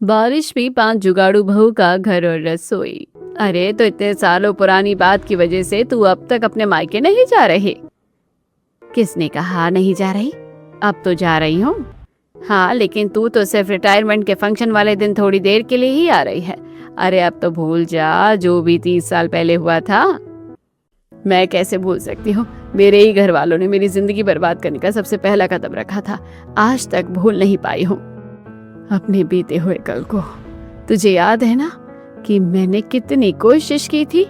बारिश में 5 जुगाड़ू बहू का घर और रसोई। अरे तो इतने सालों पुरानी बात की वजह से तू अब तक अपने मायके नहीं जा रही? किसने कहा नहीं जा रही? अब तो जा रही हूँ। हाँ, लेकिन तू तो सिर्फ रिटायरमेंट के फंक्शन वाले दिन थोड़ी देर के लिए ही आ रही है। अरे अब तो भूल जा जो भी 30 साल पहले हुआ था। मैं कैसे भूल सकती हूँ? मेरे ही घर वालों ने मेरी जिंदगी बर्बाद करने का सबसे पहला कदम रखा था। आज तक भूल नहीं पाई हूँ अपने बीते हुए कल को। तुझे याद है ना कि मैंने कितनी कोशिश की थी?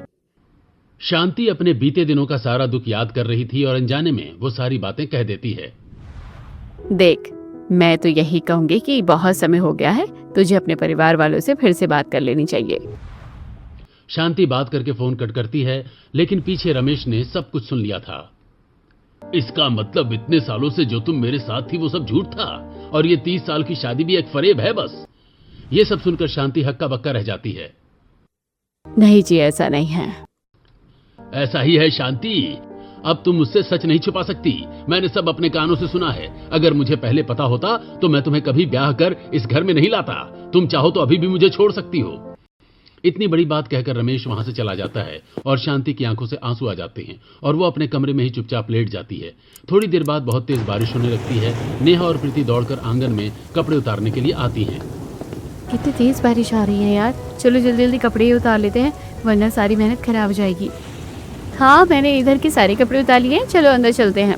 शांति अपने बीते दिनों का सारा दुख याद कर रही थी और अनजाने में वो सारी बातें कह देती है। देख, मैं तो यही कहूंगी कि बहुत समय हो गया है, तुझे अपने परिवार वालों से फिर से बात कर लेनी चाहिए। शांति बात करके फोन कट करती है, लेकिन पीछे रमेश ने सब कुछ सुन लिया था। इसका मतलब इतने सालों से जो तुम मेरे साथ थी वो सब झूठ था और ये 30 साल की शादी भी एक फरेब है बस। ये सब सुनकर शांति हक्का बक्का रह जाती है। नहीं जी, ऐसा नहीं है। ऐसा ही है शांति। अब तुम मुझसे सच नहीं छुपा सकती। मैंने सब अपने कानों से सुना है। अगर मुझे पहले पता होता तो मैं तुम्हें कभी ब्याह कर इस घर में नहीं लाता। तुम चाहो तो अभी भी मुझे छोड़ सकती हो। इतनी बड़ी बात कहकर रमेश वहां से चला जाता है और शांति की आंखों से आंसू आ जाते हैं और वो अपने कमरे में ही चुपचाप लेट जाती है। थोड़ी देर बाद बहुत तेज बारिश होने लगती है। नेहा और प्रीति दौड़कर आंगन में कपड़े उतारने के लिए आती हैं। कितनी तेज बारिश आ रही है यार। चलो जल्दी जल्दी कपड़े ही उतार लेते हैं, वरना सारी मेहनत खराब हो जाएगी। हाँ, मैंने इधर के सारे कपड़े उतार लिए हैं, चलो अंदर चलते हैं।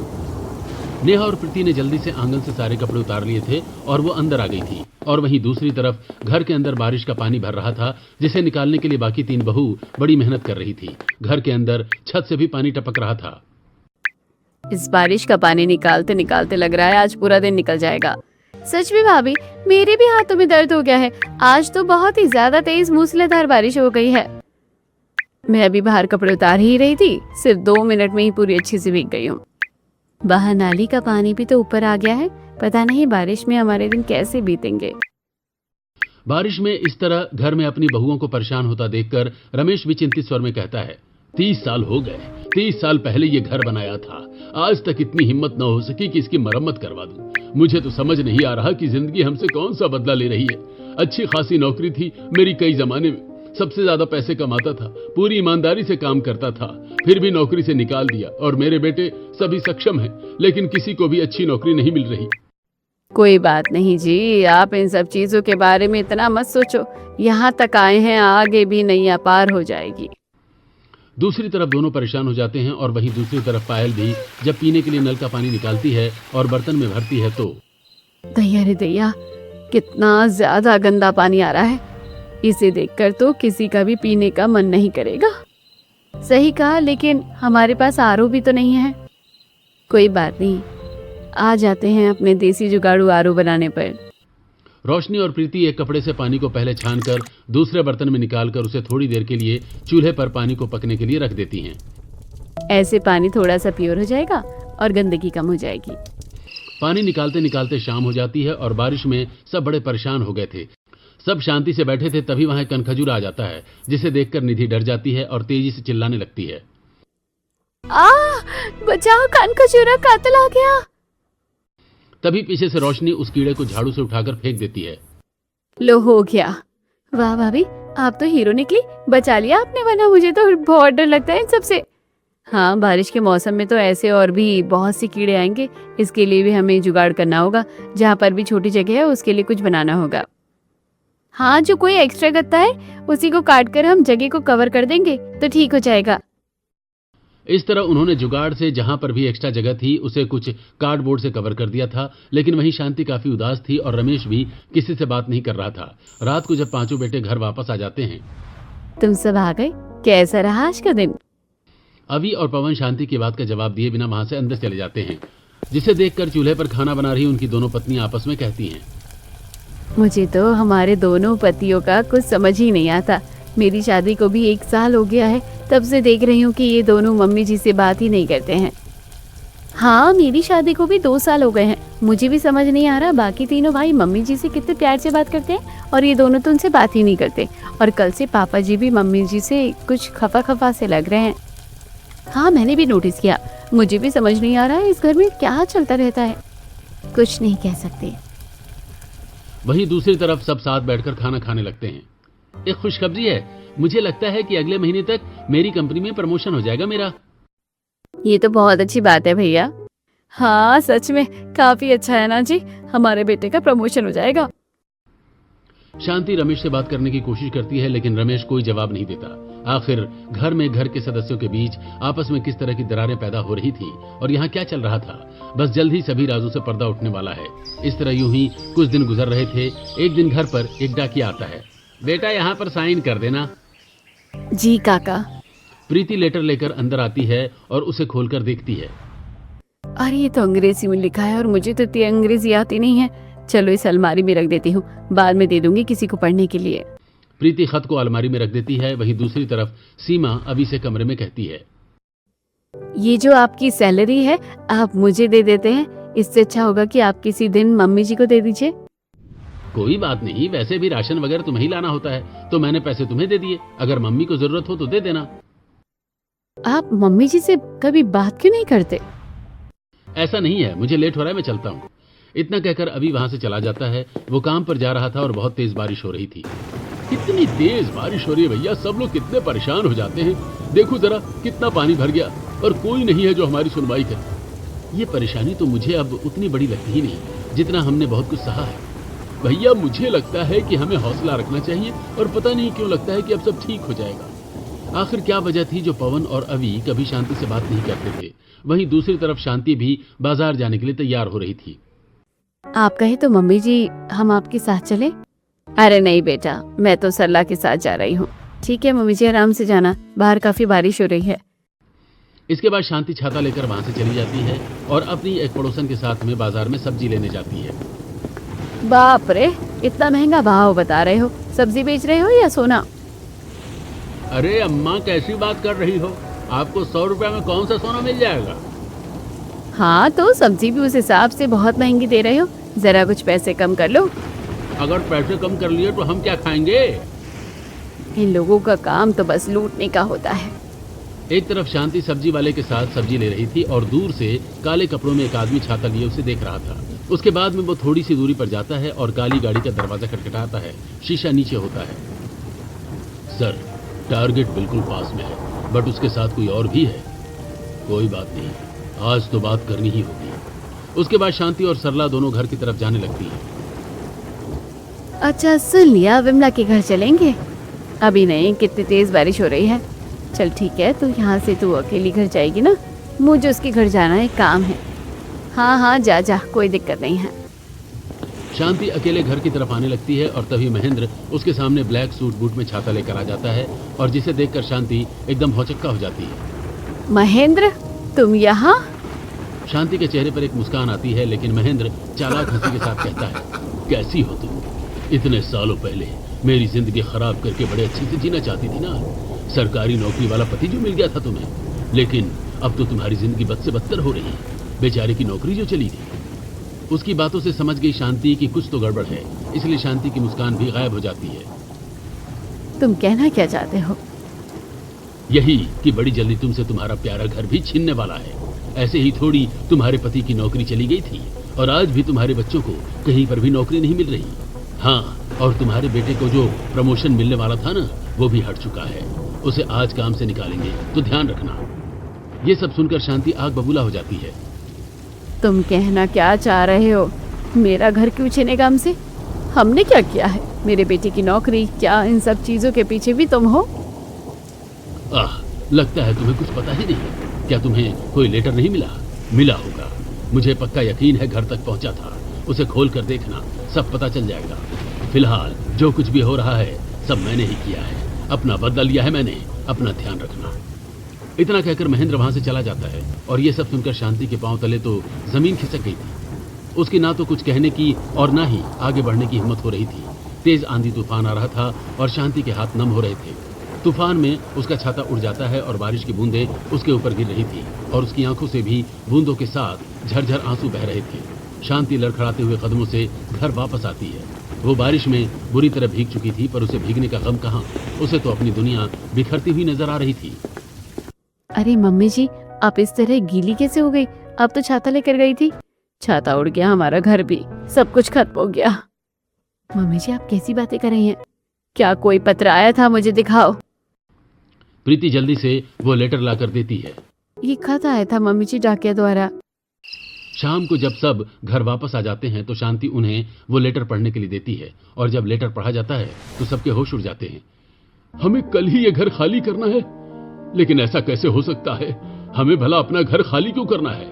नेहा और प्रीति ने जल्दी से आंगन से सारे कपड़े उतार लिए थे और वो अंदर आ गई थी। और वहीं दूसरी तरफ घर के अंदर बारिश का पानी भर रहा था, जिसे निकालने के लिए बाकी 3 बहू बड़ी मेहनत कर रही थी। घर के अंदर छत से भी पानी टपक रहा था। इस बारिश का पानी निकालते निकालते लग रहा है आज पूरा दिन निकल जाएगा। सच में भाभी, मेरे भी हाथों में दर्द हो गया है। आज तो बहुत ही ज्यादा तेज मूसलाधार बारिश हो गई है। मैं अभी बाहर कपड़े उतार ही रही थी, सिर्फ 2 मिनट में ही पूरी अच्छी से भीग गई हूँ। बाहर नाली का पानी भी तो ऊपर आ गया है। पता नहीं बारिश में हमारे दिन कैसे बीतेंगे। बारिश में इस तरह घर में अपनी बहुओं को परेशान होता देखकर रमेश भी चिंतित स्वर में कहता है, 30 साल हो गए। 30 साल पहले ये घर बनाया था। आज तक इतनी हिम्मत न हो सकी कि इसकी मरम्मत करवा दूं। मुझे तो समझ नहीं आ रहा कि जिंदगी हमसे कौन सा बदला ले रही है। अच्छी खासी नौकरी थी मेरी, कई जमाने में सबसे ज्यादा पैसे कमाता था, पूरी ईमानदारी से काम करता था। फिर भी नौकरी से निकाल दिया और मेरे बेटे सभी सक्षम हैं, लेकिन किसी को भी अच्छी नौकरी नहीं मिल रही। कोई बात नहीं जी, आप इन सब चीजों के बारे में इतना मत सोचो। यहाँ तक आए हैं, आगे भी नैया पार हो जाएगी। दूसरी तरफ दोनों परेशान हो जाते हैं और वहीं दूसरी तरफ पायल भी जब पीने के लिए नल का पानी निकालती है और बर्तन में भरती है तो दैया रे दैया, कितना ज्यादा गंदा पानी आ रहा है। इसे देखकर तो किसी का भी पीने का मन नहीं करेगा। सही कहा, लेकिन हमारे पास आरओ भी तो नहीं है। कोई बात नहीं, आ जाते हैं अपने देसी जुगाड़ू आरओ बनाने पर। रोशनी और प्रीति एक कपड़े से पानी को पहले छानकर दूसरे बर्तन में निकालकर उसे थोड़ी देर के लिए चूल्हे पर पानी को पकने के लिए रख देती हैं। ऐसे पानी थोड़ा सा प्योर हो जाएगा और गंदगी कम हो जाएगी। पानी निकालते निकालते शाम हो जाती है और बारिश में सब बड़े परेशान हो गए थे। सब शांति से बैठे थे, तभी वहां कनखजूर आ जाता है, जिसे देखकर निधि डर जाती है और तेजी से चिल्लाने लगती है। बचाओ, कनखजूरा कातिल आ गया। तभी पीछे से रोशनी उस कीड़े को झाड़ू से उठाकर फेंक देती है। लो, हो गया। वाह भाभी, आप तो हीरो निकली। बचा लिया आपने, वरना मुझे तो बहुत डर लगता है इन सबसे। हाँ, बारिश के मौसम में तो ऐसे और भी बहुत सी कीड़े आएंगे। इसके लिए भी हमें जुगाड़ करना होगा। जहाँ पर भी छोटी जगह है उसके लिए कुछ बनाना होगा। हाँ, जो कोई एक्स्ट्रा गत्ता है उसी को काट कर हम जगह को कवर कर देंगे तो ठीक हो जाएगा। इस तरह उन्होंने जुगाड़ से जहां पर भी एक्स्ट्रा जगह थी उसे कुछ कार्डबोर्ड से कवर कर दिया था। लेकिन वहीं शांति काफी उदास थी और रमेश भी किसी से बात नहीं कर रहा था। रात को जब पांचों बेटे घर वापस आ जाते हैं। तुम सब आ गए, कैसा रहा आज का दिन? अवि और पवन शांति की बात का जवाब दिए बिना वहां से अंदर चले जाते हैं, जिसे देखकर चूल्हे पर खाना बना रही उनकी दोनों पत्नियां आपस में कहती हैं, मुझे तो हमारे दोनों पतियों का कुछ समझ ही नहीं आता। मेरी शादी को भी 1 साल हो गया है, तब से देख रही हूँ कि ये दोनों मम्मी जी से बात ही नहीं करते हैं। हाँ, मेरी शादी को भी 2 साल हो गए हैं। मुझे भी समझ नहीं आ रहा बाकी तीनों भाई मम्मी जी से कितने प्यार से बात करते हैं और ये दोनों तो उनसे बात ही नहीं करते। और कल से पापा जी भी मम्मी जी से कुछ खफा खफा से लग रहे हैं। हाँ, मैंने भी नोटिस किया। मुझे भी समझ नहीं आ रहा है इस घर में क्या चलता रहता है। कुछ नहीं कह सकते। वहीं दूसरी तरफ सब साथ बैठकर खाना खाने लगते हैं। एक खुशखबरी है, मुझे लगता है कि अगले महीने तक मेरी कंपनी में प्रमोशन हो जाएगा मेरा। ये तो बहुत अच्छी बात है भैया। हाँ सच में काफी अच्छा है ना जी, हमारे बेटे का प्रमोशन हो जाएगा। शांति रमेश से बात करने की कोशिश करती है, लेकिन रमेश कोई जवाब नहीं देता। आखिर घर के सदस्यों के बीच आपस में किस तरह की दरारें पैदा हो रही थी और यहाँ क्या चल रहा था, बस जल्द ही सभी राजों से पर्दा उठने वाला है। इस तरह यूं ही कुछ दिन गुजर रहे थे। एक दिन घर पर एक डाकिया आता है। बेटा यहाँ पर साइन कर देना। जी काका। प्रीति लेटर लेकर अंदर आती है और उसे खोलकर देखती है। अरे ये तो अंग्रेजी में लिखा है और मुझे तो इतनी अंग्रेजी आती नहीं है। चलो इस अलमारी में रख देती हूँ, बाद में दे दूंगी किसी को पढ़ने के लिए। प्रीति खत को अलमारी में रख देती है। वहीं दूसरी तरफ सीमा अभी से कमरे में कहती है, ये जो आपकी सैलरी है आप मुझे दे देते हैं, इससे अच्छा होगा कि आप किसी दिन मम्मी जी को दे दीजिए। कोई बात नहीं, वैसे भी राशन वगैरह तुम्हें ही लाना होता है, तो मैंने पैसे तुम्हें दे दिए। अगर मम्मी को जरूरत हो तो दे देना। आप मम्मी जी से कभी बात क्यों नहीं करते? ऐसा नहीं है, मुझे लेट हो रहा है, मैं चलता हूँ। इतना कहकर अभी वहां से चला जाता है। वो काम पर जा रहा था और बहुत तेज बारिश हो रही थी। कितनी तेज बारिश हो रही है भैया, सब लोग कितने परेशान हो जाते हैं। देखो जरा कितना पानी भर गया और कोई नहीं है जो हमारी सुनवाई करे। ये परेशानी तो मुझे अब उतनी बड़ी लगती ही नहीं जितना हमने बहुत कुछ सहा है। भैया मुझे लगता है कि हमें हौसला रखना चाहिए और पता नहीं क्यों लगता है कि अब सब ठीक हो जाएगा। आखिर क्या वजह थी जो पवन और अवि कभी शांति से बात नहीं करते थे। वहीं दूसरी तरफ शांति भी बाजार जाने के लिए तैयार हो रही थी। आप कहे तो मम्मी जी हम आपके साथ चले? अरे नहीं बेटा, मैं तो सरला के साथ जा रही हूँ। ठीक है मम्मी जी, आराम से जाना, बाहर काफी बारिश हो रही है। इसके बाद शांति छाता लेकर वहां से चली जाती है और अपनी एक पड़ोसन के साथ में बाजार में सब्जी लेने जाती है। बाप रे, इतना महंगा भाव बता रहे हो, सब्जी बेच रहे हो या सोना? अरे अम्मा कैसी बात कर रही हो, आपको 100 रुपए में कौन सा सोना मिल जाएगा। हाँ तो सब्जी भी उस हिसाब से बहुत महंगी दे रहे हो, जरा कुछ पैसे कम कर लो। अगर पैसे कम कर लिए तो हम क्या खाएंगे। इन लोगों का काम तो बस लूटने का होता है। एक तरफ शांति सब्जी वाले के साथ सब्जी ले रही थी और दूर से काले कपड़ों में एक आदमी छाता लिए उसे देख रहा था। उसके बाद में वो थोड़ी सी दूरी पर जाता है और काली गाड़ी का दरवाजा खटखटाता है। शीशा नीचे होता है। सर, टारगेट बिल्कुल पास में है, बट उसके साथ कोई और भी है। कोई बात नहीं, आज तो बात करनी ही होगी। उसके बाद शांति और सरला दोनों घर की तरफ जाने लगती है। अच्छा सुन लिया, विमला के घर चलेंगे? अभी नहीं, कितनी तेज बारिश हो रही है। चल ठीक है, तो यहाँ से तू अकेली घर जाएगी ना, मुझे उसके घर जाना है, काम है। हाँ हाँ जा जा, कोई दिक्कत नहीं है। शांति अकेले घर की तरफ आने लगती है और तभी महेंद्र उसके सामने ब्लैक सूट बूट में छाता लेकर आ जाता है और जिसे देखकर शांति एकदम भौचक्का हो जाती है। महेंद्र, तुम यहाँ? शांति के चेहरे पर एक मुस्कान आती है, लेकिन महेंद्र चालाक हंसी के साथ कहता है, कैसी हो तुम? इतने सालों पहले मेरी जिंदगी खराब करके बड़े अच्छे से जीना चाहती थी ना, सरकारी नौकरी वाला पति जो मिल गया था तुम्हें, लेकिन अब तो तुम्हारी जिंदगी बद से बदतर हो रही है। बेचारे की नौकरी जो चली गई। उसकी बातों से समझ गई शांति कि कुछ तो गड़बड़ है, इसलिए शांति की मुस्कान भी गायब हो जाती है। तुम कहना क्या चाहते हो? यही कि बड़ी जल्दी तुमसे तुम्हारा प्यारा घर भी छीनने वाला है। ऐसे ही थोड़ी तुम्हारे पति की नौकरी चली गई थी और आज भी तुम्हारे बच्चों को कहीं पर भी नौकरी नहीं मिल रही। हाँ, और तुम्हारे बेटे को जो प्रमोशन मिलने वाला था ना, वो भी हट चुका है। उसे आज काम से निकालेंगे, तो ध्यान रखना। ये सब सुनकर शांति आग बबूला हो जाती है। तुम कहना क्या चाह रहे हो? मेरा घर क्यों छीनेगा हमसे? हमने क्या किया है? मेरे बेटे की नौकरी, क्या इन सब चीजों के पीछे भी तुम हो? लगता है तुम्हें कुछ पता ही नहीं। क्या तुम्हें कोई लेटर नहीं मिला? मिला होगा, मुझे पक्का यकीन है घर तक पहुंचा था। उसे खोल कर देखना, सब पता चल जाएगा। फिलहाल जो कुछ भी हो रहा है सब मैंने ही किया है, अपना बदला लिया है मैंने, अपना ध्यान रखना। इतना कहकर महेंद्र वहां से चला जाता है और ये सब सुनकर शांति के पांव तले तो जमीन खिसक गई थी। उसकी ना तो कुछ कहने की और ना ही आगे बढ़ने की हिम्मत हो रही थी। तेज आंधी तूफान आ रहा था और शांति के हाथ नम हो रहे थे। तूफान में उसका छाता उड़ जाता है और बारिश की बूंदें उसके ऊपर गिर रही थी और उसकी आंखों से भी बूंदों के साथ झरझर आंसू बह रहे थे। शांति लड़खड़ाते हुए कदमों से घर वापस आती है। वो बारिश में बुरी तरह भीग चुकी थी, पर उसे भीगने का गम कहाँ, उसे तो अपनी दुनिया बिखरती हुई नजर आ रही थी। अरे मम्मी जी, आप इस तरह गीली कैसे हो गई? अब तो छाता लेकर गई थी। छाता उड़ गया, हमारा घर भी, सब कुछ खत्म हो गया। मम्मी जी, आप कैसी बातें कर रही हैं? क्या कोई पत्र आया था? मुझे दिखाओ। प्रीति जल्दी से वो लेटर लाकर देती है। ये खत आया था मम्मी जी, डाकिया द्वारा। शाम को जब सब घर वापस आ जाते हैं तो शांति उन्हें वो लेटर पढ़ने के लिए देती है, और जब लेटर पढ़ा जाता है तो सबके होश उड़ जाते हैं। हमें कल ही ये घर खाली करना है, लेकिन ऐसा कैसे हो सकता है? हमें भला अपना घर खाली क्यों करना है?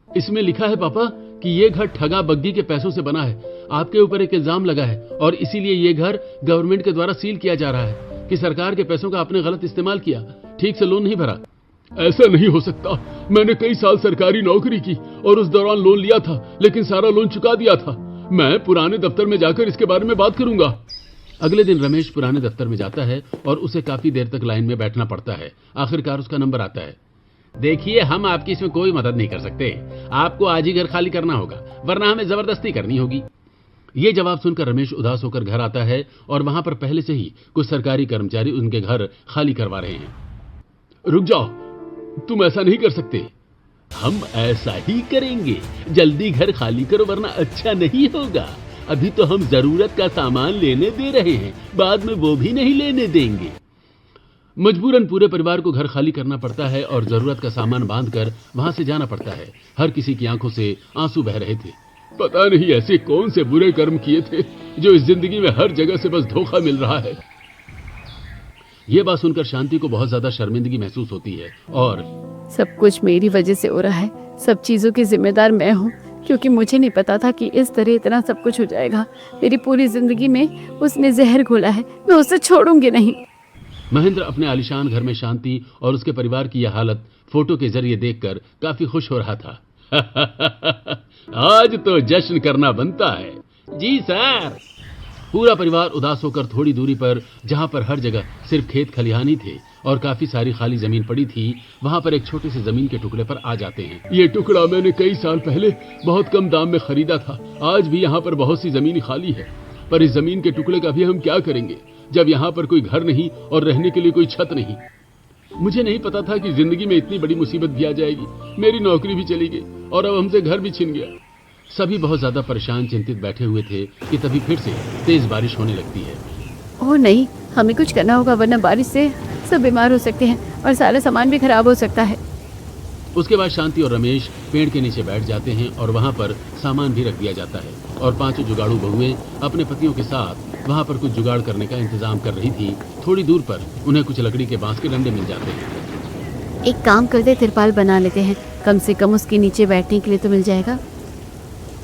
इसमें लिखा है पापा कि ये घर ठगा बग्गी के पैसों से बना है। आपके ऊपर एक इल्जाम लगा है और इसीलिए ये घर गवर्नमेंट के द्वारा सील किया जा रहा है कि सरकार के पैसों का आपने गलत इस्तेमाल किया, ठीक से लोन नहीं भरा। ऐसा नहीं हो सकता। मैंने कई साल सरकारी नौकरी की और उस दौरान लोन लिया था, लेकिन सारा लोन चुका दिया था। मैं पुराने दफ्तर में जाकर इसके बारे में बात करूंगा। अगले दिन रमेश पुराने दफ्तर में जाता है और उसे काफी देर तक लाइन में बैठना पड़ता है। आखिरकार उसका नंबर आता है। देखिए, हम आपकी इसमें कोई मदद नहीं कर सकते। आपको आज ही घर खाली करना होगा, वरना हमें जबरदस्ती करनी होगी। ये जवाब सुनकर रमेश उदास होकर घर आता है और वहां पर पहले से ही कुछ सरकारी कर्मचारी उनके घर खाली करवा रहे हैं। रुक जाओ, तुम ऐसा नहीं कर सकते। हम ऐसा ही करेंगे। जल्दी घर खाली करो, वरना अच्छा नहीं होगा। अभी तो हम जरूरत का सामान लेने दे रहे हैं, बाद में वो भी नहीं लेने देंगे। मजबूरन पूरे परिवार को घर खाली करना पड़ता है और जरूरत का सामान बांधकर वहां से जाना पड़ता है। हर किसी की आंखों से आंसू बह रहे थे। पता नहीं ऐसे कौन से बुरे कर्म किए थे जो इस जिंदगी में हर जगह से बस धोखा मिल रहा है। यह बात सुनकर शांति को बहुत ज्यादा शर्मिंदगी महसूस होती है और सब कुछ मेरी वजह से हो रहा है। सब चीजों की जिम्मेदार मैं हूँ, क्योंकि मुझे नहीं पता था कि इस तरह इतना सब कुछ हो जाएगा। मेरी पूरी जिंदगी में उसने जहर घोला है, मैं उसे छोड़ूंगी नहीं। महेंद्र अपने आलीशान घर में शांति और उसके परिवार की यह हालत फोटो के जरिए देखकर काफी खुश हो रहा था। आज तो जश्न करना बनता है। जी सर। पूरा परिवार उदास होकर थोड़ी दूरी पर, जहां पर हर जगह सिर्फ खेत खलिहान ही थे और काफी सारी खाली जमीन पड़ी थी, वहां पर एक छोटे से जमीन के टुकड़े पर आ जाते हैं। ये टुकड़ा मैंने कई साल पहले बहुत कम दाम में खरीदा था। आज भी यहाँ पर बहुत सी जमीन खाली है, पर इस जमीन के टुकड़े का भी हम क्या करेंगे जब यहाँ पर कोई घर नहीं और रहने के लिए कोई छत नहीं। मुझे नहीं पता था कि जिंदगी में इतनी बड़ी मुसीबत भी आ जाएगी। मेरी नौकरी भी चली गई और अब हमसे घर भी छिन गया। सभी बहुत ज्यादा परेशान चिंतित बैठे हुए थे कि तभी फिर से तेज बारिश होने लगती है। ओह नहीं, हमें कुछ करना होगा, वरना बारिश से सब बीमार हो सकते हैं और सारा सामान भी खराब हो सकता है। उसके बाद शांति और रमेश पेड़ के नीचे बैठ जाते हैं और वहां पर सामान भी रख दिया जाता है और पांचों जुगाड़ू बहुएं अपने पतियों के साथ वहां पर कुछ जुगाड़ करने का इंतजाम कर रही थी। थोड़ी दूर पर उन्हें कुछ लकड़ी के बांस के डंडे मिल जाते हैं। एक काम करते, तिरपाल बना लेते हैं, कम से कम उसके नीचे बैठने के लिए तो मिल जाएगा।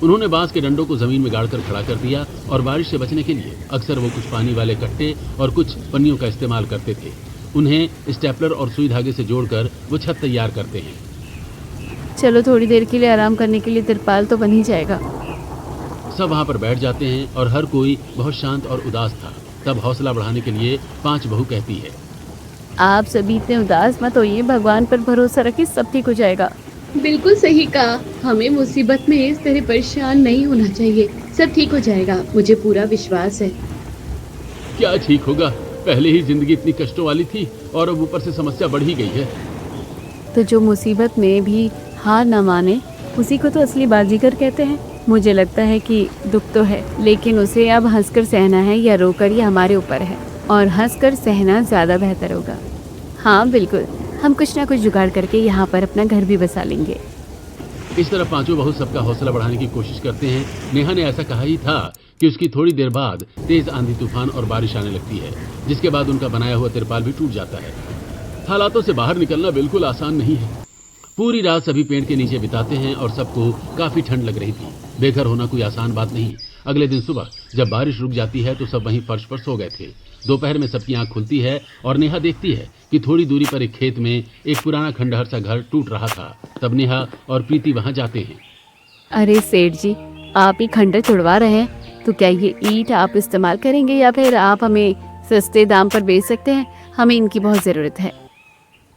उन्होंने बांस के डंडों को जमीन में गाड़कर खड़ा कर दिया और बारिश से बचने के लिए अक्सर वो कुछ पानी वाले कट्टे और कुछ पन्नियों का इस्तेमाल करते थे। उन्हें स्टेपलर और सुई धागे से जोड़कर वो छत तैयार करते हैं। चलो, थोड़ी देर के लिए आराम करने के लिए तिरपाल तो बन ही जाएगा। सब वहां पर बैठ जाते हैं और हर कोई बहुत शांत और उदास था। तब हौसला बढ़ाने के लिए पांच बहू कहती है, आप सभी इतने उदास मत होइए, भगवान पर भरोसा रखिए, सब ठीक हो जाएगा। बिल्कुल सही कहा। हमें मुसीबत में इस तरह परेशान नहीं होना चाहिए। सब ठीक हो जाएगा, मुझे पूरा विश्वास है। क्या ठीक होगा? पहले ही जिंदगी इतनी कष्टों वाली थी और अब ऊपर से समस्या बढ़ ही गई है। तो जो मुसीबत में भी हार न माने, उसी को तो असली बाजीगर कहते हैं। मुझे लगता है कि दुख तो है, लेकिन उसे अब हंसकर सहना है या रोकर, ये हमारे ऊपर है, और हंसकर सहना ज्यादा बेहतर होगा। हाँ बिल्कुल, हम कुछ ना कुछ जुगाड़ करके यहाँ पर अपना घर भी बसा लेंगे। इस तरह पांचों बहू सबका हौसला बढ़ाने की कोशिश करते हैं। नेहा ने ऐसा कहा ही था कि उसकी थोड़ी देर बाद तेज आंधी तूफान और बारिश आने लगती है, जिसके बाद उनका बनाया हुआ तिरपाल भी टूट जाता है। हालातों से बाहर निकलना बिल्कुल आसान नहीं है। पूरी रात सभी पेड़ के नीचे बिताते हैं और सबको काफी ठंड लग रही थी। बेघर होना कोई आसान बात नहीं। अगले दिन सुबह जब बारिश रुक जाती है तो सब वहीं फर्श पर सो गए थे। दोपहर में सबकी आंख खुलती है और नेहा देखती है कि थोड़ी दूरी पर एक खेत में एक पुराना खंडहर सा घर टूट रहा था। तब नेहा और प्रीति वहां जाते हैं। अरे सेठ जी, आप ही खंडर छुड़वा रहे हैं, तो क्या ये ईंट आप इस्तेमाल करेंगे या फिर आप हमें सस्ते दाम पर बेच सकते हैं? हमें इनकी बहुत जरूरत है।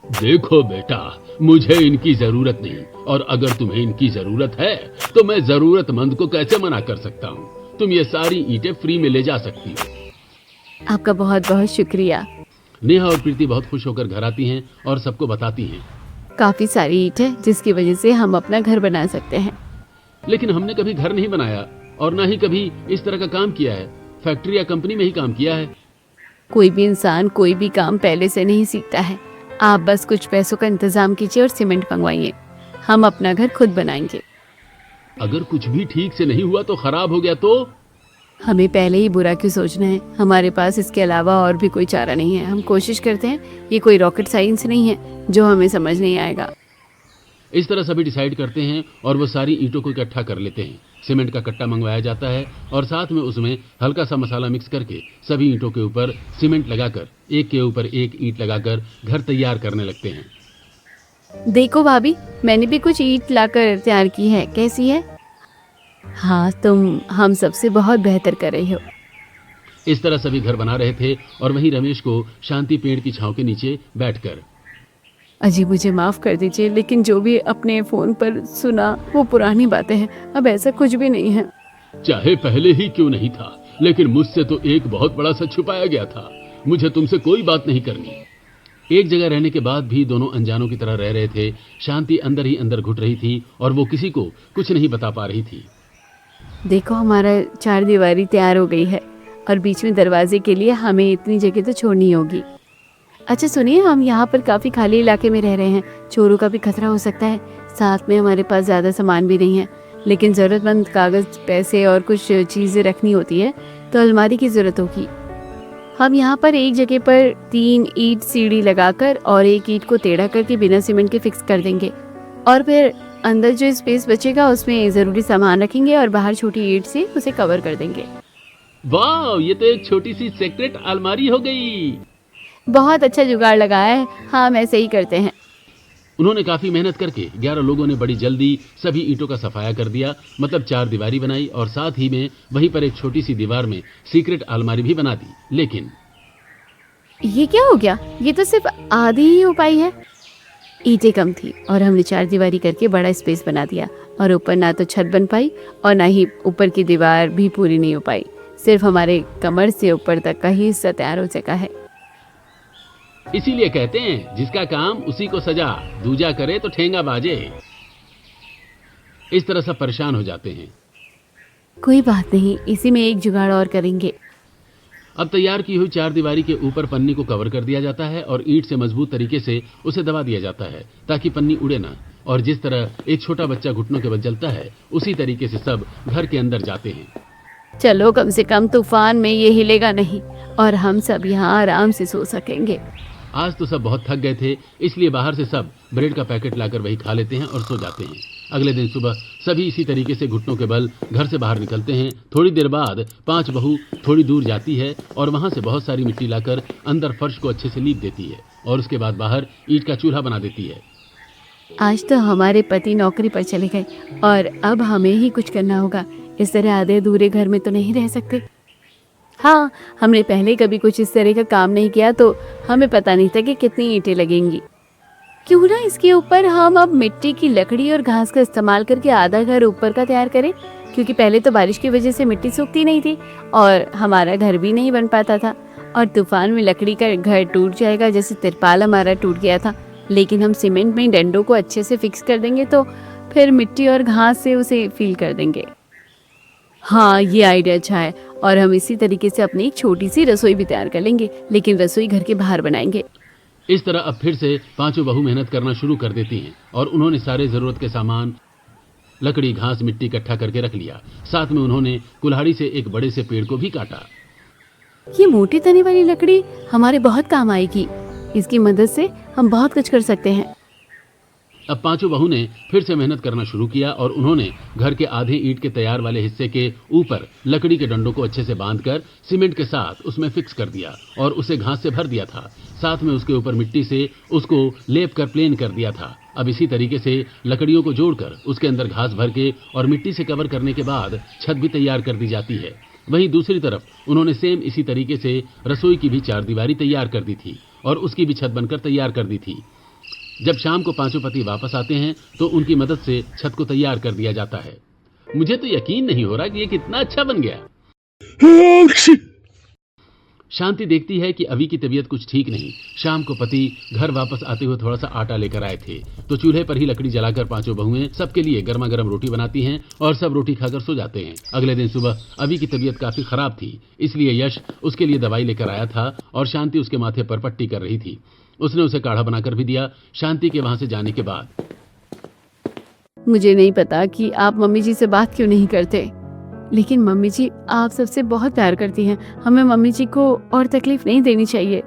देखो बेटा, मुझे इनकी जरूरत नहीं, और अगर तुम्हें इनकी जरूरत है तो मैं जरूरतमंद को कैसे मना कर सकता हूँ। तुम ये सारी ईंटें फ्री में ले जा सकती हो। आपका बहुत बहुत शुक्रिया। नेहा और प्रीति बहुत खुश होकर घर आती हैं और सबको बताती हैं। काफी सारी ईंट है जिसकी वजह से हम अपना घर बना सकते हैं। लेकिन हमने कभी घर नहीं बनाया। और ना ही कभी इस तरह का काम किया है। फैक्ट्री या कंपनी में ही काम किया है। कोई भी इंसान कोई भी काम पहले से नहीं सीखता है। आप बस कुछ पैसों का इंतजाम कीजिए और सीमेंट मंगवाइए। हम अपना घर खुद बनाएंगे। अगर कुछ भी ठीक से नहीं हुआ तो खराब हो गया तो? हमें पहले ही बुरा क्यों सोचना है? हमारे पास इसके अलावा और भी कोई चारा नहीं है। हम कोशिश करते हैं। ये कोई रॉकेट साइंस नहीं है जो हमें समझ नहीं आएगा। इस तरह सभी डिसाइड करते हैं और वो सारी ईंटों को इकट्ठा कर लेते हैं। सीमेंट का कट्टा मंगवाया जाता है और साथ में उसमें हल्का सा मसाला मिक्स करके सभी ईंटों के ऊपर सीमेंट लगाकर एक के ऊपर एक ईंट लगाकर घर तैयार करने लगते हैं। देखो भाभी, मैंने भी कुछ ईंट लाकर तैयार की है। कैसी है? हाँ, तुम हम सबसे बहुत बेहतर कर रही हो। इस तरह सभी घर बना रहे थे और वहीं रमेश को शांति पेड़ की छांव के नीचे बैठकर, अजी मुझे माफ कर दीजिए, लेकिन जो भी अपने फोन पर सुना वो पुरानी बातें हैं। अब ऐसा कुछ भी नहीं है। चाहे पहले ही क्यों नहीं था, लेकिन मुझसे तो एक बहुत बड़ा सच छुपाया गया था। मुझे तुमसे कोई बात नहीं करनी। एक जगह रहने के बाद भी दोनों अनजानों की तरह रह रहे थे। शांति अंदर ही अंदर घुट रही थी और वो किसी को कुछ नहीं बता पा रही थी। देखो, हमारा चार दीवारी तैयार हो गई है और बीच में दरवाजे के लिए हमें इतनी जगह तो छोड़नी होगी। अच्छा सुनिए, हम यहाँ पर काफ़ी खाली इलाके में रह रहे हैं। चोरों का भी खतरा हो सकता है। साथ में हमारे पास ज़्यादा सामान भी नहीं है, लेकिन ज़रूरतमंद कागज़, पैसे और कुछ चीज़ें रखनी होती है, तो अलमारी की ज़रूरत होगी। हम यहाँ पर एक जगह पर 3 ईंट सीढ़ी लगाकर और एक ईंट को टेढ़ा करके बिना सीमेंट के फिक्स कर देंगे और फिर अंदर जो स्पेस बचेगा उसमें ज़रूरी सामान रखेंगे और बाहर छोटी ईंट से उसे कवर कर देंगे। वाह, ये तो एक छोटी सी सीक्रेट अलमारी हो गई। बहुत अच्छा जुगाड़ लगाया है। हाँ, हम ऐसे ही करते हैं। उन्होंने काफी मेहनत करके 11 लोगों ने बड़ी जल्दी सभी ईंटों का सफाया कर दिया, मतलब 4 दीवारी बनाई और साथ ही में वहीं पर एक छोटी सी दीवार में सीक्रेट अलमारी भी बना दी। लेकिन ये क्या हो गया? ये तो सिर्फ आधी ही हो पाई है। ईंटें कम थी और हमने 4 दीवारी करके बड़ा स्पेस बना दिया और ऊपर ना तो छत बन पाई और ना ही ऊपर की दीवार भी पूरी नहीं हो पाई। सिर्फ हमारे कमर से ऊपर तक का ही हिस्सा तैयार हो सका है। इसीलिए कहते हैं, जिसका काम उसी को सजा, दूजा करे तो ठेंगा बाजे। इस तरह सब परेशान हो जाते हैं। कोई बात नहीं, इसी में एक जुगाड़ और करेंगे। अब तैयार की हुई 4 दीवारी के ऊपर पन्नी को कवर कर दिया जाता है और ईंट से मजबूत तरीके से उसे दबा दिया जाता है ताकि पन्नी उड़े ना। और जिस तरह एक छोटा बच्चा घुटनों के बल चलता है, उसी तरीके से सब घर के अंदर जाते हैं। चलो, कम से कम तूफान में ये हिलेगा नहीं और हम सब यहाँ आराम से सो सकेंगे। आज तो सब बहुत थक गए थे, इसलिए बाहर से सब ब्रेड का पैकेट लाकर वही खा लेते हैं और सो जाते हैं। अगले दिन सुबह सभी इसी तरीके से घुटनों के बल घर से बाहर निकलते हैं। थोड़ी देर बाद 5 बहू थोड़ी दूर जाती है और वहां से बहुत सारी मिट्टी लाकर अंदर फर्श को अच्छे से लीप देती है और उसके बाद बाहर ईंट का चूल्हा बना देती है। आज तो हमारे पति नौकरी पर चले गए और अब हमें ही कुछ करना होगा। इस तरह आधे अधूरे घर में तो नहीं रह सकते। हाँ, हमने पहले कभी कुछ इस तरह का काम नहीं किया तो हमें पता नहीं था कि कितनी ईंटें लगेंगी। क्यों ना इसके ऊपर हम अब मिट्टी की लकड़ी और घास का इस्तेमाल करके आधा घर ऊपर का तैयार करें, क्योंकि पहले तो बारिश की वजह से मिट्टी सूखती नहीं थी और हमारा घर भी नहीं बन पाता था और तूफान में लकड़ी का घर टूट जाएगा, जैसे तिरपाल हमारा टूट गया था। लेकिन हम सीमेंट में डंडों को अच्छे से फिक्स कर देंगे तो फिर मिट्टी और घास से उसे फील कर देंगे। हाँ, ये आइडिया अच्छा है और हम इसी तरीके से अपनी एक छोटी सी रसोई भी तैयार कर लेंगे, लेकिन रसोई घर के बाहर बनाएंगे। इस तरह अब फिर से 5 बहू मेहनत करना शुरू कर देती हैं और उन्होंने सारे जरूरत के सामान, लकड़ी, घास, मिट्टी इकट्ठा करके रख लिया। साथ में उन्होंने कुल्हाड़ी से एक बड़े से पेड़ को भी काटा। ये मोटी तने वाली लकड़ी हमारे बहुत काम आएगी। इसकी मदद से हम बहुत कुछ कर सकते हैं। अब 5 बहू ने फिर से मेहनत करना शुरू किया और उन्होंने घर के आधे ईंट के तैयार वाले हिस्से के ऊपर लकड़ी के डंडों को अच्छे से बांधकर सीमेंट के साथ उसमें फिक्स कर दिया और उसे घास से भर दिया था। साथ में उसके ऊपर मिट्टी से उसको लेप कर प्लेन कर दिया था। अब इसी तरीके से लकड़ियों को जोड़कर उसके अंदर घास भर के और मिट्टी से कवर करने के बाद छत भी तैयार कर दी जाती है। वहीं दूसरी तरफ उन्होंने सेम इसी तरीके से रसोई की भी 4 दीवारी तैयार कर दी थी और उसकी भी छत बनकर तैयार कर दी थी। जब शाम को 5 पति वापस आते हैं तो उनकी मदद से छत को तैयार कर दिया जाता है। मुझे तो यकीन नहीं हो रहा कि ये कितना अच्छा बन गया। शांति देखती है कि अभी की तबीयत कुछ ठीक नहीं। शाम को पति घर वापस आते हुए थोड़ा सा आटा लेकर आए थे, तो चूल्हे पर ही लकड़ी जलाकर पांचों बहुएं सबके लिए गर्मा गर्म रोटी बनाती हैं और सब रोटी खाकर सो जाते हैं। अगले दिन सुबह अभी की तबीयत काफी खराब थी, इसलिए यश उसके लिए दवाई लेकर आया था और शांति उसके माथे पर पट्टी कर रही थी। उसने उसे काढ़ा बनाकर भी दिया। शांति के वहां से जाने के बाद मुझे नहीं पता कि आप मम्मी जी से बात क्यों नहीं करते, लेकिन मम्मी जी आप सबसे बहुत प्यार करती हैं। हमें मम्मी जी को और तकलीफ नहीं देनी चाहिए।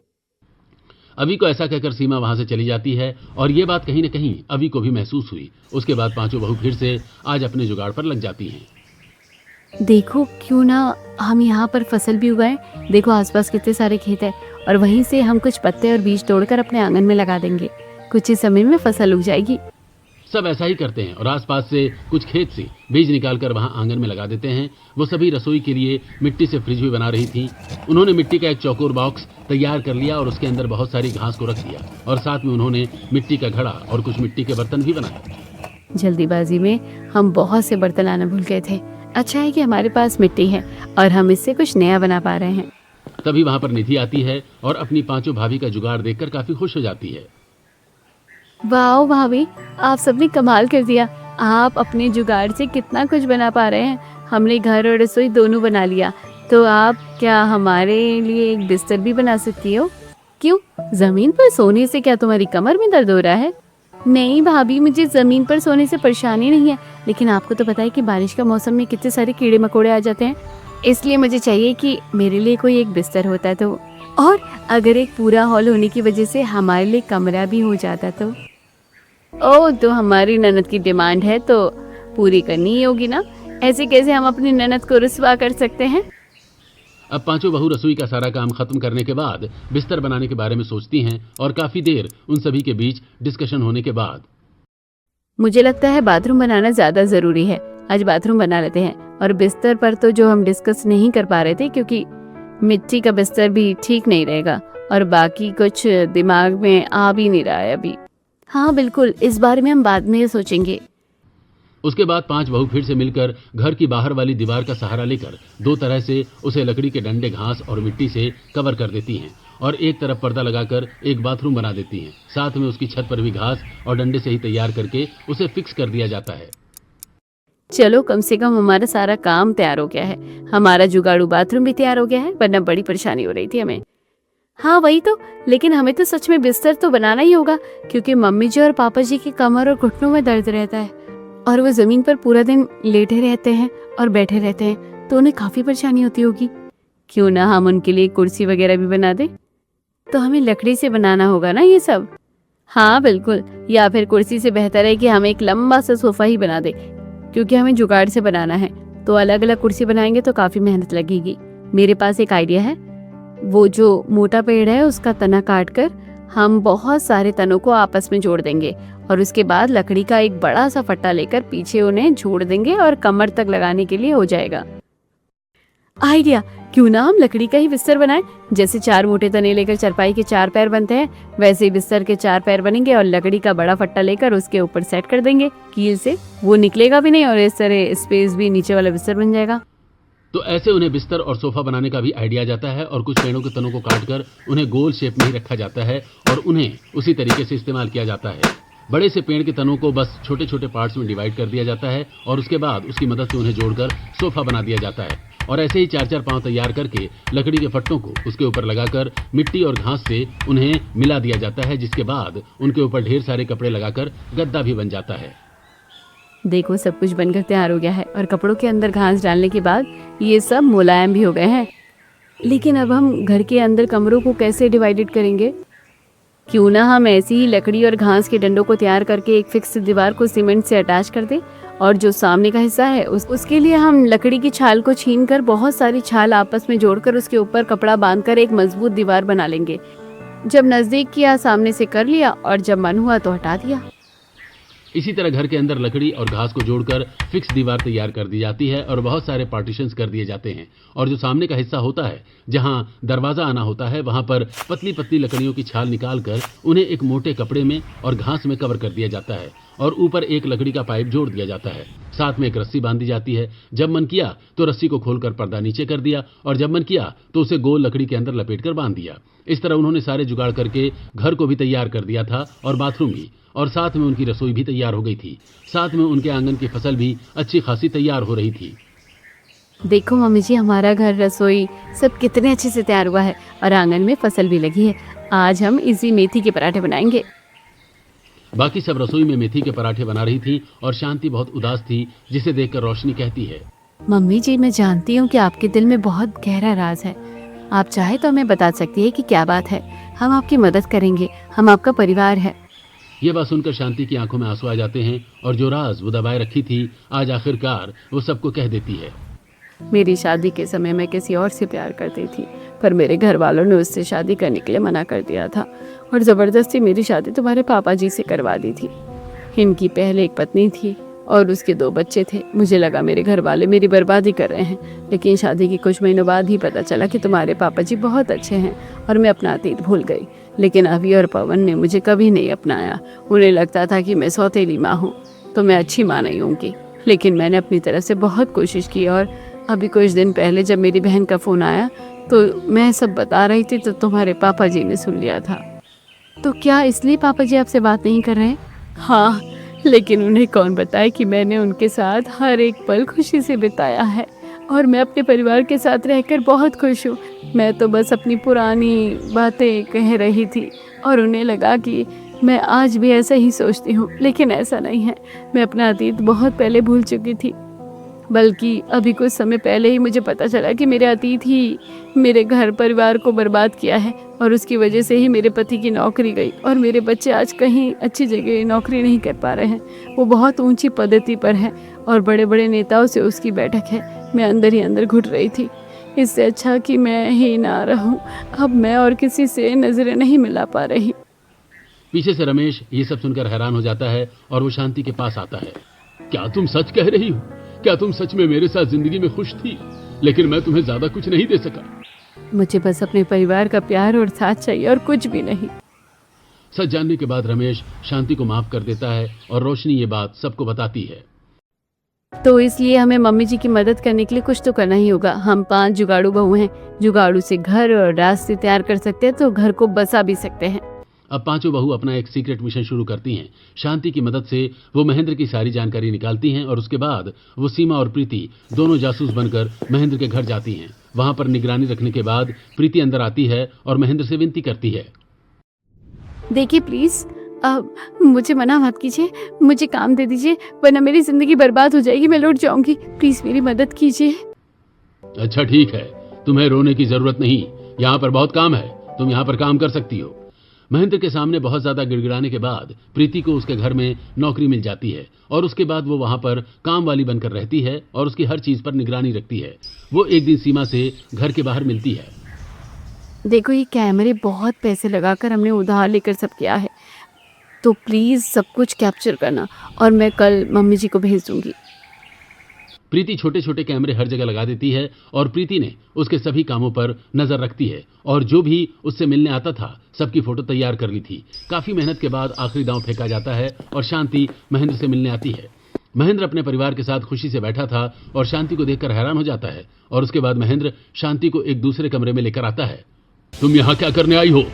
अभी को ऐसा कहकर सीमा वहां से चली जाती है और ये बात कहीं न कहीं अभी को भी महसूस हुई। उसके बाद पांचों बहू फिर से आज अपने जुगाड़ पर लग जाती हैं। देखो क्यों ना हम यहाँ पर फसल भी उगाएं। देखो आसपास कितने सारे खेत हैं और वहीं से हम कुछ पत्ते और बीज तोड़कर अपने आंगन में लगा देंगे। कुछ ही समय में फसल उग जाएगी। सब ऐसा ही करते हैं और आसपास से कुछ खेत से बीज निकालकर वहां आंगन में लगा देते हैं। वो सभी रसोई के लिए मिट्टी से फ्रिज भी बना रही थी। उन्होंने मिट्टी का एक चौकोर बॉक्स तैयार कर लिया और उसके अंदर बहुत सारी घास को रख दिया और साथ में उन्होंने मिट्टी का घड़ा और कुछ मिट्टी के बर्तन भी बनाए। जल्दीबाजी में हम बहुत से बर्तन लाना भूल गए थे। अच्छा है कि हमारे पास मिट्टी है और हम इससे कुछ नया बना पा रहे हैं। तभी वहां पर निधि आती है और अपनी पांचों भाभी का जुगाड़ देखकर काफी खुश हो जाती है। वाह भाभी, आप सबने कमाल कर दिया। आप अपने जुगाड़ से कितना कुछ बना पा रहे हैं। हमने घर और रसोई दोनों बना लिया, तो आप क्या हमारे लिए एक बिस्तर भी बना सकती हो? क्यों, जमीन पर सोने से क्या तुम्हारी कमर में दर्द हो रहा है? नहीं भाभी, मुझे जमीन पर सोने से परेशानी नहीं है, लेकिन आपको तो पता है कि बारिश का मौसम में कितने सारे कीड़े मकोड़े आ जाते हैं, इसलिए मुझे चाहिए कि मेरे लिए कोई एक बिस्तर होता तो, और अगर एक पूरा हॉल होने की वजह से हमारे लिए कमरा भी हो जाता तो। ओह, तो हमारी ननद की डिमांड है तो पूरी करनी ही होगी ना। ऐसे कैसे हम अपनी ननद को रुस्वा कर सकते हैं? अब पांचों बहू रसोई का सारा काम खत्म करने के बाद बिस्तर बनाने के बारे में सोचती हैं और काफी देर उन सभी के बीच डिस्कशन होने के बाद मुझे लगता है बाथरूम बनाना ज्यादा जरूरी है। आज बाथरूम बना लेते हैं। और बिस्तर पर तो जो हम डिस्कस नहीं कर पा रहे थे, क्योंकि मिट्टी का बिस्तर भी ठीक नहीं रहेगा और बाकी कुछ दिमाग में आ भी नहीं रहा है अभी। हाँ बिल्कुल, इस बारे में हम बाद में सोचेंगे। उसके बाद पांच बहू फिर से मिलकर घर की बाहर वाली दीवार का सहारा लेकर दो तरह से उसे लकड़ी के डंडे, घास और मिट्टी से कवर कर देती हैं और एक तरफ पर्दा लगाकर एक बाथरूम बना देती हैं। साथ में उसकी छत पर भी घास और डंडे से ही तैयार करके उसे फिक्स कर दिया जाता है। चलो, कम से कम हमारा सारा काम तैयार हो गया है। हमारा जुगाड़ू बाथरूम भी तैयार हो गया है, वरना बड़ी परेशानी हो रही थी हमें। हाँ वही तो, लेकिन हमें तो सच में बिस्तर तो बनाना ही होगा, क्योंकि मम्मी जी और पापा जी की कमर और घुटनों में दर्द रहता है और वो जमीन पर पूरा दिन लेटे रहते हैं और बैठे रहते हैं, तो उन्हें काफी परेशानी होती होगी। क्यों ना हम उनके लिए कुर्सी वगैरह भी बना दे। तो हमें लकड़ी से बनाना होगा ना ये सब। हाँ बिल्कुल, या फिर कुर्सी से बेहतर है कि हम एक लंबा सा सोफा ही बना दे, क्योंकि हमें जुगाड़ से बनाना है। तो अलग अलग कुर्सी बनाएंगे तो काफी मेहनत लगेगी। मेरे पास एक आइडिया है। वो जो मोटा पेड़ है उसका तना काट कर हम बहुत सारे तनों को आपस में जोड़ देंगे और उसके बाद लकड़ी का एक बड़ा सा फट्टा लेकर पीछे उन्हें जोड़ देंगे और कमर तक लगाने के लिए हो जाएगा। आइडिया, क्यों ना हम लकड़ी का ही बिस्तर बनाएं। जैसे 4 मोटे तने लेकर चारपाई के 4 पैर बनते हैं, वैसे ही बिस्तर के 4 पैर बनेंगे और लकड़ी का बड़ा फट्टा लेकर उसके ऊपर सेट कर देंगे कील से। वो निकलेगा भी नहीं और इस तरह स्पेस भी नीचे वाला बिस्तर बन जाएगा। तो ऐसे उन्हें बिस्तर और सोफा बनाने का भी आइडिया जाता है और कुछ पेड़ों के तनों को काटकर उन्हें गोल शेप में ही रखा जाता है और उन्हें उसी तरीके से इस्तेमाल किया जाता है। बड़े से पेड़ के तनों को बस छोटे छोटे पार्ट्स में डिवाइड कर दिया जाता है और उसके बाद उसकी मदद से उन्हें जोड़कर सोफा बना दिया जाता है। और ऐसे ही 4-4 पांव तैयार करके लकड़ी के फट्टों को उसके ऊपर लगाकर मिट्टी और घास से उन्हें मिला दिया जाता है, जिसके बाद उनके ऊपर ढेर सारे कपड़े लगाकर गद्दा भी बन जाता है। देखो, सब कुछ बनकर तैयार हो गया है और कपड़ों के अंदर घास डालने के बाद ये सब मुलायम भी हो गए हैं। लेकिन अब हम घर के अंदर कमरों को कैसे डिवाइडेड करेंगे? क्यों ना हम ऐसी ही लकड़ी और घास के डंडों को तैयार करके एक फिक्स दीवार को सीमेंट से अटैच कर दें और जो सामने का हिस्सा है उसके लिए हम लकड़ी की छाल को छीनकर बहुत सारी छाल आपस में जोड़कर उसके ऊपर कपड़ा बांधकर एक मजबूत दीवार बना लेंगे। जब नजदीक किया सामने से कर लिया और जब मन हुआ तो हटा दिया। इसी तरह घर के अंदर लकड़ी और घास को जोड़कर फिक्स दीवार तैयार कर दी जाती है और बहुत सारे पार्टीशंस कर दिए जाते हैं और जो सामने का हिस्सा होता है जहां दरवाजा आना होता है वहां पर पतली पतली लकड़ियों की छाल निकालकर उन्हें एक मोटे कपड़े में और घास में कवर कर दिया जाता है और ऊपर एक लकड़ी का पाइप जोड़ दिया जाता है। साथ में एक रस्सी बांधी जाती है। जब मन किया तो रस्सी को खोलकर पर्दा नीचे कर दिया और जब मन किया तो उसे गोल लकड़ी के अंदर लपेटकर बांध दिया। इस तरह उन्होंने सारे जुगाड़ करके घर को भी तैयार कर दिया था और बाथरूम भी, और साथ में उनकी रसोई भी तैयार हो गई थी। साथ में उनके आंगन की फसल भी अच्छी खासी तैयार हो रही थी। देखो मम्मी जी, हमारा घर, रसोई सब कितने अच्छे से तैयार हुआ है और आंगन में फसल भी लगी है। आज हम इसी मेथी के पराठे बनाएंगे। बाकी सब रसोई में मेथी के पराठे बना रही थी और शांति बहुत उदास थी, जिसे देखकर रोशनी कहती है, मम्मी जी, मैं जानती हूँ कि आपके दिल में बहुत गहरा राज है। आप चाहे तो हमें बता सकती है कि क्या बात है। हम आपकी मदद करेंगे, हम आपका परिवार है। ये बात सुनकर शांति की आंखों में आंसू आ जाते हैं और जो राज वो दबाए रखी थी आज आखिरकार वो सबको कह देती है। मेरी शादी के समय मैं किसी और से प्यार करती थी, पर मेरे घर वालों ने उससे शादी करने के लिए मना कर दिया था और ज़बरदस्ती मेरी शादी तुम्हारे पापा जी से करवा दी थी। इनकी पहले एक पत्नी थी और उसके 2 बच्चे थे। मुझे लगा मेरे घर वाले मेरी बर्बादी कर रहे हैं, लेकिन शादी के कुछ महीनों बाद ही पता चला कि तुम्हारे पापा जी बहुत अच्छे हैं और मैं अपना अतीत भूल गई। लेकिन अभी और पवन ने मुझे कभी नहीं अपनाया। उन्हें लगता था कि मैं सौतेली माँ हूँ, तो मैं अच्छी माँ नहीं होंगी। लेकिन मैंने अपनी तरफ से बहुत कोशिश की और अभी कुछ दिन पहले जब मेरी बहन का फ़ोन आया तो मैं सब बता रही थी तो तुम्हारे पापा जी ने सुन लिया था। तो क्या इसलिए पापा जी आपसे बात नहीं कर रहे? हाँ, लेकिन उन्हें कौन बताए कि मैंने उनके साथ हर एक पल खुशी से बिताया है और मैं अपने परिवार के साथ रहकर बहुत खुश हूँ। मैं तो बस अपनी पुरानी बातें कह रही थी और उन्हें लगा कि मैं आज भी ऐसा ही सोचती हूँ, लेकिन ऐसा नहीं है। मैं अपना अतीत बहुत पहले भूल चुकी थी, बल्कि अभी कुछ समय पहले ही मुझे पता चला कि मेरे अतीत ही मेरे घर परिवार को बर्बाद किया है और उसकी वजह से ही मेरे पति की नौकरी गई और मेरे बच्चे आज कहीं अच्छी जगह नौकरी नहीं कर पा रहे हैं। वो बहुत ऊंची पदवी पर है और बड़े बड़े नेताओं से उसकी बैठक है। मैं अंदर ही अंदर घुट रही थी। इससे अच्छा कि मैं ही ना रहूं। अब मैं और किसी से नजरें नहीं मिला पा रही। पीछे से रमेश ये सब सुनकर हैरान हो जाता है और वो शांति के पास आता है। क्या तुम सच कह रही हो? क्या तुम सच में मेरे साथ जिंदगी में खुश थी? लेकिन मैं तुम्हें ज्यादा कुछ नहीं दे सका। मुझे बस अपने परिवार का प्यार और साथ चाहिए और कुछ भी नहीं। सच जानने के बाद रमेश शांति को माफ कर देता है और रोशनी ये बात सबको बताती है। तो इसलिए हमें मम्मी जी की मदद करने के लिए कुछ तो करना ही होगा। हम 5 जुगाड़ू बहू हैं। जुगाड़ू से घर और रास्ते तैयार कर सकते हैं तो घर को बसा भी सकते हैं। अब पांचों बहू अपना एक सीक्रेट मिशन शुरू करती हैं। शांति की मदद से वो महेंद्र की सारी जानकारी निकालती हैं और उसके बाद वो सीमा और प्रीति दोनों जासूस बनकर महेंद्र के घर जाती हैं। वहां पर निगरानी रखने के बाद प्रीति अंदर आती है और महेंद्र से विनती करती है, देखिए प्लीज, मुझे मना मत कीजिए, मुझे काम दे दीजिए, वरना मेरी जिंदगी बर्बाद हो जाएगी, मैं लौट जाऊंगी। प्लीज मेरी मदद कीजिए। अच्छा ठीक है, तुम्हें रोने की जरूरत नहीं, यहाँ पर बहुत काम है, तुम यहाँ पर काम कर सकती हो। महेंद्र के सामने बहुत ज्यादा गिड़गिड़ाने के बाद प्रीति को उसके घर में नौकरी मिल जाती है और उसके बाद वो वहां पर काम वाली बनकर रहती है और उसकी हर चीज पर निगरानी रखती है। वो एक दिन सीमा से घर के बाहर मिलती है। देखो, ये कैमरे बहुत पैसे लगाकर हमने उधार लेकर सब किया है, तो प्लीज सब कुछ कैप्चर करना और मैं कल मम्मी जी को भेज दूंगी। प्रीति छोटे छोटे कैमरे हर जगह लगा देती है और प्रीति ने उसके सभी कामों पर नजर रखती है और जो भी उससे मिलने आता था सबकी फोटो तैयार कर ली थी। काफी मेहनत के बाद आखिरी दांव फेंका जाता है और शांति महेंद्र से मिलने आती है। महेंद्र अपने परिवार के साथ खुशी से बैठा था और शांति को देखकर हैरान हो जाता है और उसके बाद महेंद्र शांति को एक दूसरे कमरे में लेकर आता है। तुम यहाँ क्या करने आई हो?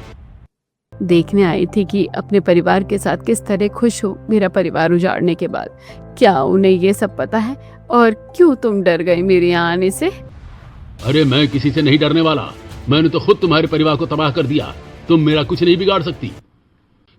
देखने आई थी कि अपने परिवार के साथ किस तरह खुश हो मेरा परिवार उजाड़ने के बाद। क्या उन्हें ये सब पता है? और क्यों तुम डर गई मेरे यहाँ आने से? अरे मैं किसी से नहीं डरने वाला, मैंने तो खुद तुम्हारे परिवार को तबाह कर दिया, तुम मेरा कुछ नहीं बिगाड़ सकती।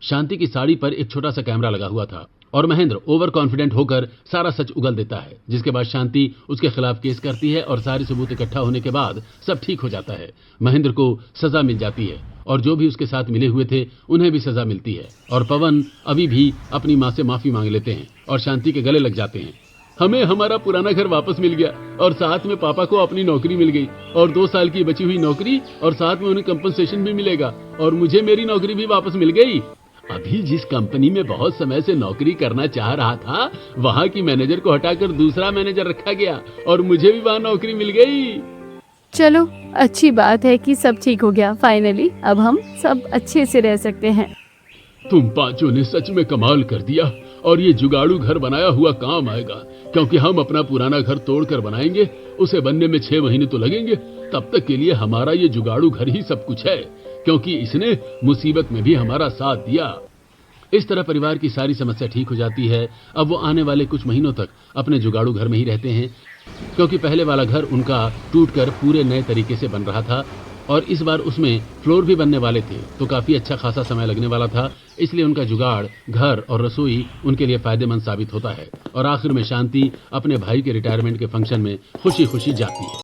शांति की साड़ी पर एक छोटा सा कैमरा लगा हुआ था और महेंद्र ओवर कॉन्फिडेंट होकर सारा सच उगल देता है, जिसके बाद शांति उसके खिलाफ केस करती है और सारे सबूत इकट्ठा होने के बाद सब ठीक हो जाता है। महेंद्र को सजा मिल जाती है और जो भी उसके साथ मिले हुए थे उन्हें भी सजा मिलती है और पवन अभी भी अपनी माँ से माफी मांग लेते हैं और शांति के गले लग जाते हैं। हमें हमारा पुराना घर वापस मिल गया और साथ में पापा को अपनी नौकरी मिल गई और 2 साल की बची हुई नौकरी और साथ में उन्हें कंपनसेशन भी मिलेगा और मुझे मेरी नौकरी भी वापस मिल गई। अभी जिस कंपनी में बहुत समय से नौकरी करना चाह रहा था वहां की मैनेजर को हटाकर दूसरा मैनेजर रखा गया और मुझे भी वहां नौकरी मिल गई। चलो, अच्छी बात है कि सब ठीक हो गया। फाइनली अब हम सब अच्छे से रह सकते हैं। तुम पांचों ने सच में कमाल कर दिया और ये जुगाड़ू घर बनाया हुआ काम आएगा, क्योंकि हम अपना पुराना घर तोड़कर बनाएंगे, उसे बनने में 6 महीने तो लगेंगे। तब तक के लिए हमारा ये जुगाड़ू घर ही सब कुछ है, क्योंकि इसने मुसीबत में भी हमारा साथ दिया। इस तरह परिवार की सारी समस्या ठीक हो जाती है। अब वो आने वाले कुछ महीनों तक अपने जुगाड़ू घर में ही रहते हैं, क्योंकि पहले वाला घर उनका टूटकर पूरे नए तरीके से बन रहा था और इस बार उसमें फ्लोर भी बनने वाले थे, तो काफी अच्छा खासा समय लगने वाला था। इसलिए उनका जुगाड़, घर और रसोई उनके लिए फायदेमंद साबित होता है और आखिर में शांति अपने भाई के रिटायरमेंट के फंक्शन में खुशी खुशी जाती है।